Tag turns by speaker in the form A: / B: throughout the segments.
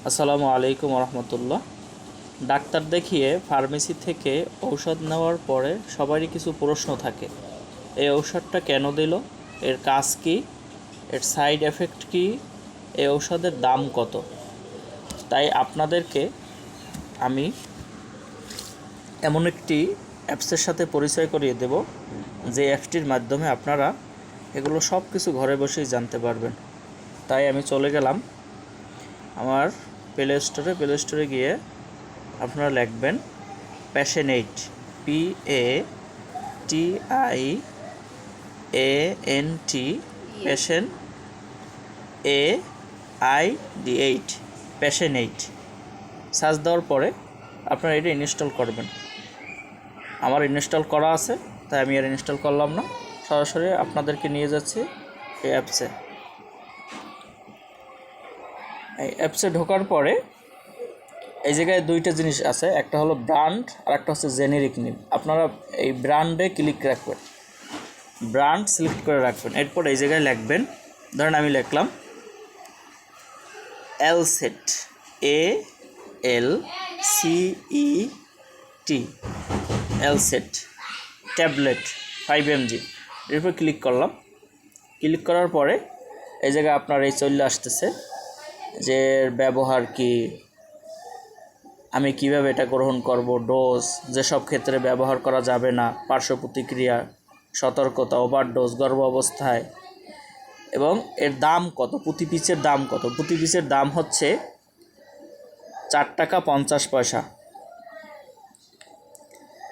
A: আসসালামু আলাইকুম রহমতুল্লাহ। ডাক্তার দেখিয়ে ফার্মেসি থেকে ঔষধ নেওয়ার পরে সবারই কিছু প্রশ্ন থাকে। এই ঔষধটা কেন দিল, এর কাজ কী, এর সাইড এফেক্ট কী, এই ঔষধের দাম কত। তাই আপনাদেরকে আমি এমন একটি অ্যাপসের সাথে পরিচয় করিয়ে দেব, যে অ্যাপসটির মাধ্যমে আপনারা এগুলো সব কিছু ঘরে বসেই জানতে পারবেন। তাই আমি চলে গেলাম আমার প্লে স্টোরে গিয়ে আপনারা লিখবেন passionate, PATIANT, passion AID8, passionate. Search দেওয়ার পরে আপনারা এটা ইনস্টল করবেন। আমার ইনস্টল করা আছে, তাই আমি আর ইনস্টল করলাম না, সরাসরি আপনাদেরকে নিয়ে যাচ্ছি এই অ্যাপসে। এই অ্যাপসে ঢোকার পরে এই জায়গায় দুইটা জিনিস আছে, একটা হলো ব্র্যান্ড আর একটা হচ্ছে জেনেরিক নেম। আপনারা এই ব্র্যান্ডে ক্লিক রাখবেন, ব্র্যান্ড সিলেক্ট করে রাখবেন। এরপর এই জায়গায় লিখবেন, ধরেন আমি লিখলাম এলসেট, ALCET, এলসেট ট্যাবলেট 5 mg। এরপর ক্লিক করলাম। ক্লিক করার পরে এই জায়গায় আপনার এই চলে আসতেছে যে ব্যবহার কি, আমি কিভাবে এটা গ্রহণ করব, ডোজ, যেসব ক্ষেত্রে ব্যবহার করা যাবে না, পার্শ্ব প্রতিক্রিয়া, সতর্কতা, ওভারডোজ গর্ভ অবস্থায়, এবং এর দাম কত, প্রতি পিসের দাম কত। প্রতি পিসের দাম হচ্ছে 4 টাকা 50 পয়সা।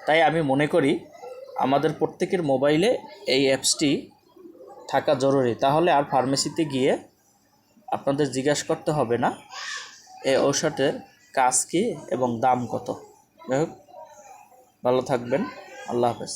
A: তাই আমি মনে করি আমাদের প্রত্যেকের মোবাইলে এই অ্যাপসটি থাকা জরুরি, তাহলে আর ফার্মেসিতে গিয়ে আপনাদের জিজ্ঞাসা করতে হবে না এই ঔষধের কাজ কী এবং দাম কত। যাই হোক, ভালো থাকবেন, আল্লাহ হাফেজ।